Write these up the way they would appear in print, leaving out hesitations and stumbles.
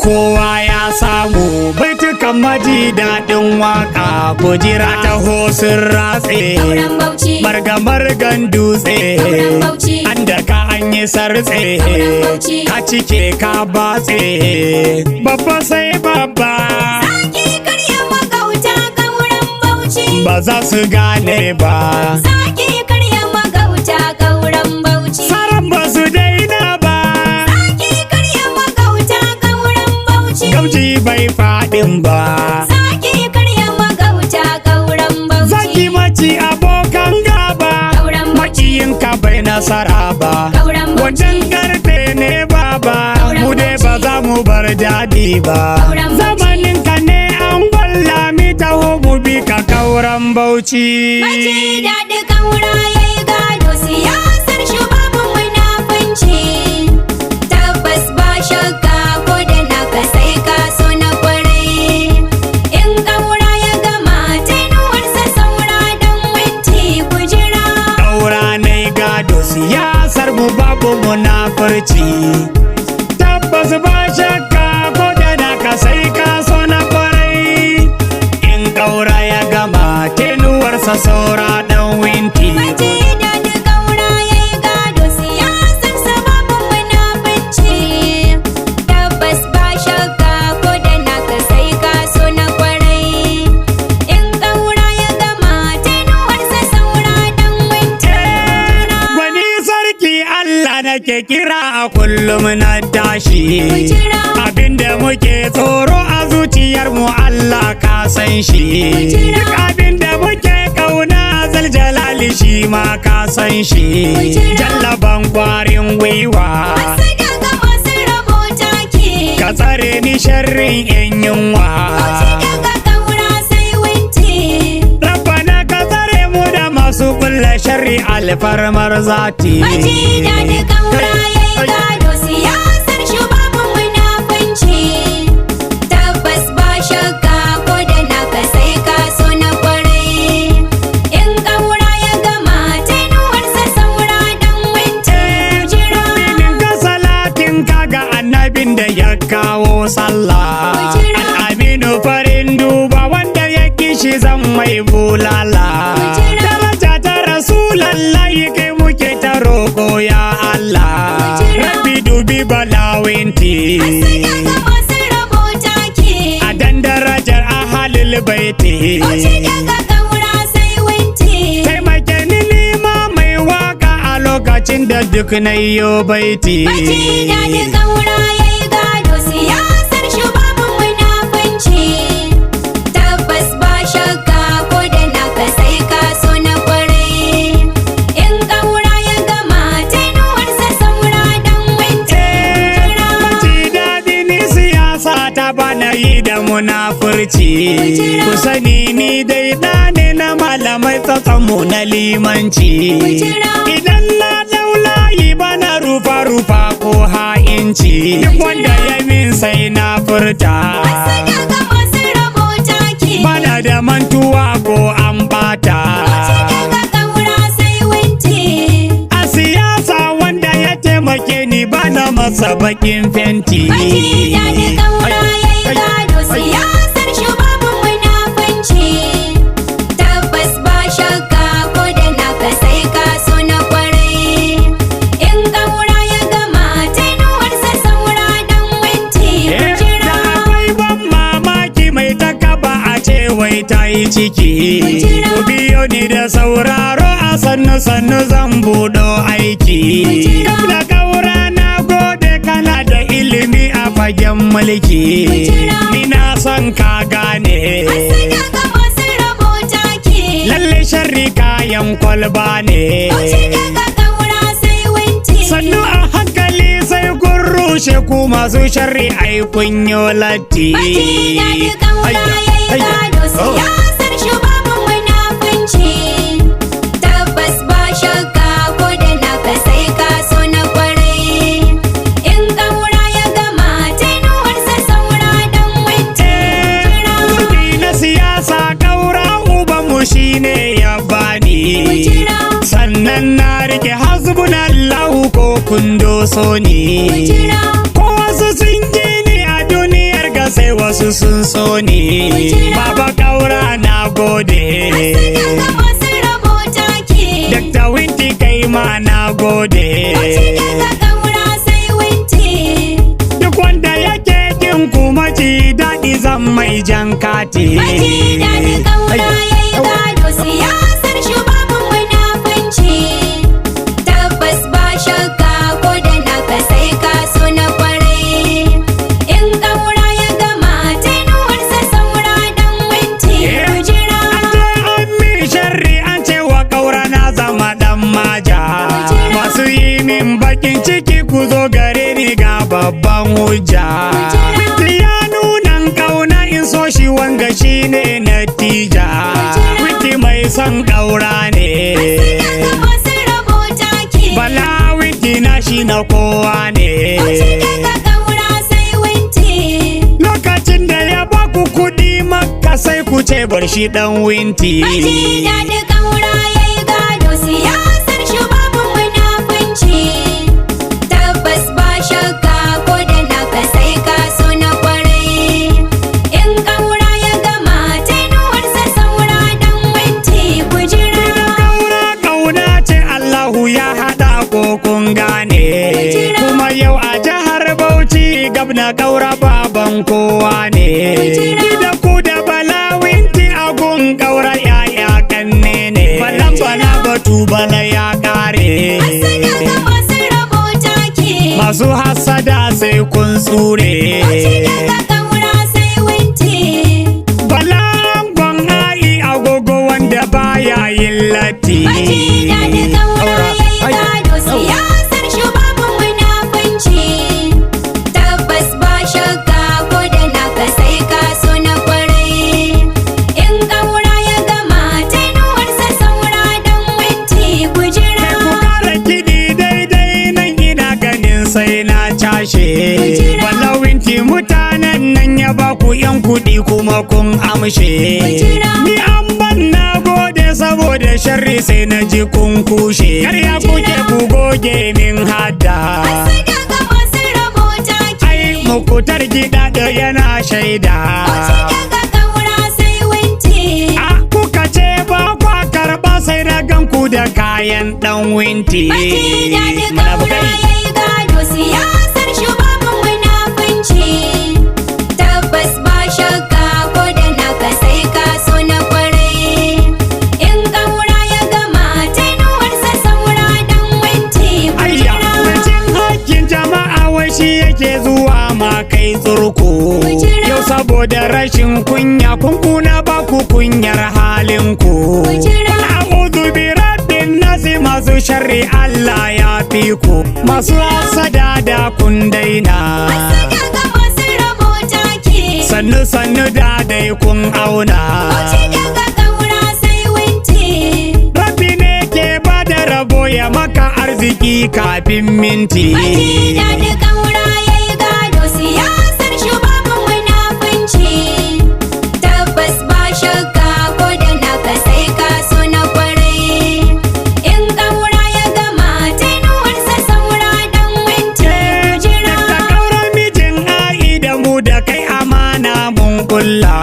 kowa ya samu baitukan Majidadin waka kujira ta hosun ratse marga-margan dutse an da ka an yi sartse ka cike ka batse babba sai babba ba za su gane ba saran ba su daina ba gamji bai faɗin ba zaki maci abokan gaba makiyinka bai nasara ba wajen karfe ne baba mu dai ba za mu bar daɗi ba zamaninka ne an gwalla mi taho mu bi ka kauran Bauchi. Majidadi kaura yayi gado siyasar shugaban munafunci tabbas ba shakka ko da naka sai ka so na kwarai in kaura ya gama tenuwarsa saura dan minti kujira kaura nai gado siyasar mu babu munafurci tabbas ba shakka ko da naka sai ka so na kwarai in kaura ya gama tenuwarsa saura dan winti Majidadi kaura yayi gado siyasar sababin munafunci tabbas ba shakka ko da naka sai ka so na kwarai in kaura ya gama tenuwarsa saura dan minti wani sarki Allah nake kira a kullum na tashi abinda muke tsoro a zuciyar mu Allah ka san shi duk abinda muke kauna zaljalali shi ma ka san shi jallaban kwarin gwiwa ka tsare ni sharrin yan yunwa rabbana ka tsare mu da masu kulla sharri alfarmar zati Majidadi kaura yayi gado siyasar shugaban munafunci tabbas ba shakka ko da naka sai ka so na kwarai in kaura ya gama tenuwarsa saura dan minti jira ka salatin kaga annabin da ya kawo sallah al'aminu farin duba wanda ya kishi zan mai bulala daraja ta rasulallahi kai muke ta roƙo ya Allah rabbi dubi balawinti a dan darajar ahalul baiti taimake ni nima mai waka a lokacin da duk na yo baiti Majidadi kaura yayi gado siyasar shugaban munafunci tabbas ba shakka ko da naka sai ka so na kwarai in kaura ya gama tenuwarsa saura dan minti Majidadi ni siyasa ta bana yi da munafurci ku sani ni dai da ne na malamai tsatsanmu na limanci idan na daulayi bana rufa-rufa ko ha'inci duk wanda ya min sai na furta bana da mantuwa ko an bata a siyasa wanda ya taimake ni bana masa bakin fenti Majidadi kaura yayi gado siyasar shugaban munafunci tabbas ba shakka ko da naka sai ka so na kwarai in kaura ya gama tenuwarsa saura dan minti da akwai ban mamaki mai takaba a ce wai ta yi ciki ku biyo ni da sauraro a sannu zan buɗo aiki kam da kaura na gode kana da ilimi a fagen mulki ni na son ka gane lalle sharri kayan kwalba ne sannu a hankali sai kun rushe ku masu sharri ai kun yo latti Majidadi kaura yayi gado siyasar shugaban munafunci tabbas ba shakka ko da naka sai ka so na kwarai in kaura ya gama tenuwarsa saura dan minti Kudi na siyasa kaura ubanmu shine ya bani sannan na rike hasbunallahu ko kun doso ni ko wasu sun ji ni a duniya wasu sun so ne. Baba Kaura na gode. Daga masu rabota ke. Dr. Winti kai ma na gode. Daga Kaura sai Winti. Duk wanda yake kin kuma ji daɗi zan mai jan kati. Majidadin Kaura yayi gado siyasar shugaban munafunci. Tabbas ba shakka ko da naka sai ka so na kwarai. In Kaura ya gama tenuwarsa saura dan Winti. Ku jira. An min sharri an ce wa Kaura na zama dan maja. Masu yi min bakin ciki ku zo gare ni ga babban hujja. Ya nunan kauna in so shi wanga shi ne natija. Wiki mai son Kaura ne. Daga masu rabota ke. Bala wiki na shi na kowa ne. Daga Kaura sai Winti. Lokacin da ya baku kuɗi Makka sai ku ce bar shi dan Winti. Majidadin Kaura yayi gado siyasar shugaban munafunci. Tabbas ba shakka ko da naka sai ka so na kwarai. In Kaura ya gama tenuwarsa saura dan Winti. Ku jira. Kaura kauna ce Allahu ya haɗa ko kun gane. Kuma yau a jihar Bauchi gabna Kaura baban kowa ne. Ni da ku da Bala Winti a gun Kaura yaya kanne ne. Balan bala batu bala ya kare. Daga masu rabota ke. Masu hasada sai kun tsure. Daga Kaura sai Winti. Bala angon ai agogo wanda baya yin latti. Majidadin Kaura yayi gado siyasar shugaban munafunci. Tabbas ba shakka ko da naka sai ka so na kwarai. In Kaura ya gama tenuwarsa saura dan Winti. Ku jira. Ku kara kiɗi daidai nan ina ganin sai na cashe. Bala Winti mutanen nan ya ba ku yan kuɗi kuma kun amshe. Ni an ban na gode saboda sharri sai na ji kun kushe. Karya kuke ku goge min hada. Daga masu rabota ke. Ai mukutar gida da yana shaida. Daga Kaura sai Winti. A kuka ce ba kwa karɓa sai na ganku da kayan ɗan Winti. Majidadin Kaura yayi gado siyasar shugaban munafunci. Tabbas ba shakka ko da naka sai ka so na kwarai. In Kaura ya gama tenuwarsa saura dan Winti. Ku Ayya, jira. cin hakkin jama'a wai shi yake zuwa ma kai tsurku. Yau saboda rashin kunya kunkuna ba ku kunyar halinku. A'udhu bi rabbin nasi masu sharri Allah ya fi ku. Masu hasada da kun daina. Daga masu rabota ke. Sannu sannu da dai kun auna. Daga Kaura sai Winti. Rabbi ne ke ba da rabo ya maka arziki kafin minti. Majidadin Kaura yayi gado siyasar shugaban munafunci. Tabbas ba shakka ko da naka sai ka so na kwarai. In Kaura ya gama tenuwarsa saura dan Winti. Ku jira. Da Kaura mijin ai da mu da kai amana mun kulla.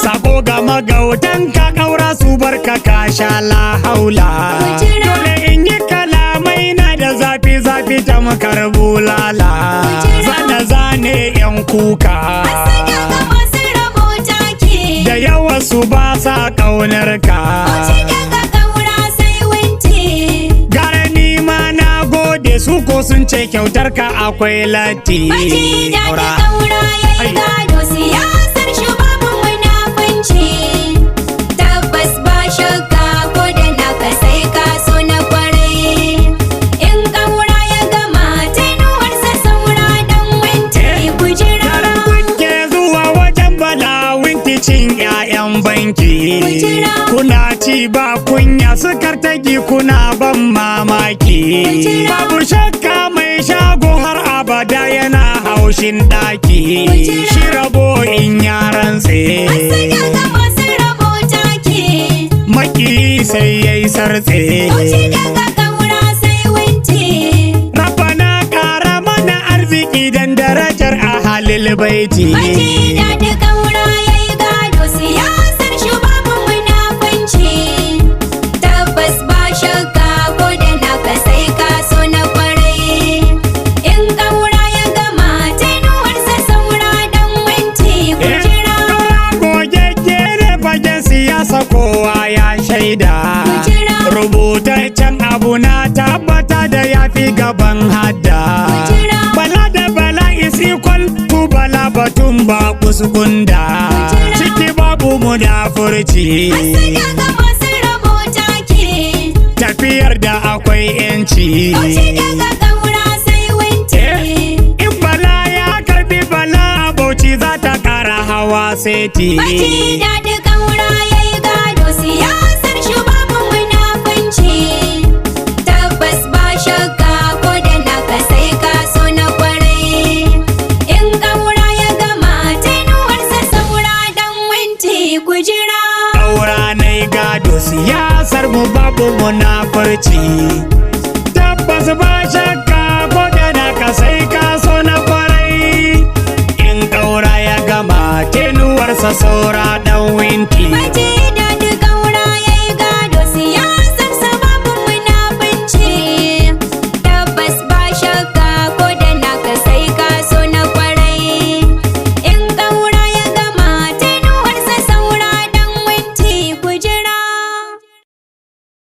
Sako ga magautan ka Kaura su barka ka sha la haula. Dole in yi kalamai na da zafi zafi ta makar bulala. Zane zane yan kuka. Daga masu rabota ke. Da yawa su ba sa kaunar ka. Daga Kaura sai Winti. Gara ni ma na gode su ko sun ce kyautar ka akwai latti. Majidadin Kaura yayi gado siyasar shugaban munafunci. Tabbas ba shakka ko da naka sai ka so na kwarai. In Kaura ya gama tenuwarsa saura dan Winti. Ku jira. Yaran kuke zuwa wajen Bala Winti cin 'ya'yan banki. Kuna ci ba kunya sukar tagi kuna ban mamaki. Babu shakka mai shago har abada yana haushin ɗaki. Shi rabo in yaran tsaye. Daga masu rabota ke. Maki sai yayi sartse. Daga Kaura sai Winti. Rabbana ƙara mana arziki dan darajar ahalil baiti. Majidadin bala batun ba kuskunda, ciki babu munafurci. Daga masu rabota ke, Tafiyar da akwai yanci. Bauchi daga ƙaura sai winti. In bala ya karbi bala Bauchi za ta kara hawa seti. Majidadin ƙaura yayi gado siyasar shugaban munafunci. Tabbas ba shakka ko da naka sai ka so na kwarai. In ƙaura ya gama tenuwarsa saura dan winti ku jira. Ƙaura nai gado siyasar mu babu munafurci. Tabbas ba shakka ko da naka sai ka so na kwarai. In ƙaura ya gama tenuwarsa saura dan winti. Majidadin